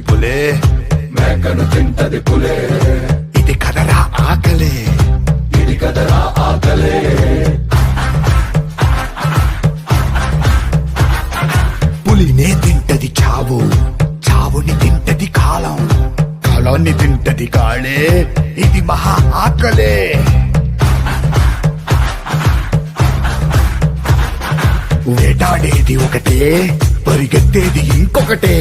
తింటది పులే, మేకను తింటది పులే, ఇది కదరా ఆకలే, ఇది కదరా ఆకలే. పులినే తింటది చావు, చావుని తింటది కాలం, కాలాన్ని తింటది కాళే, ఇది మహా ఆకలే. వేటాడేది ఒకటే, పరిగెత్తేది ఇంకొకటే.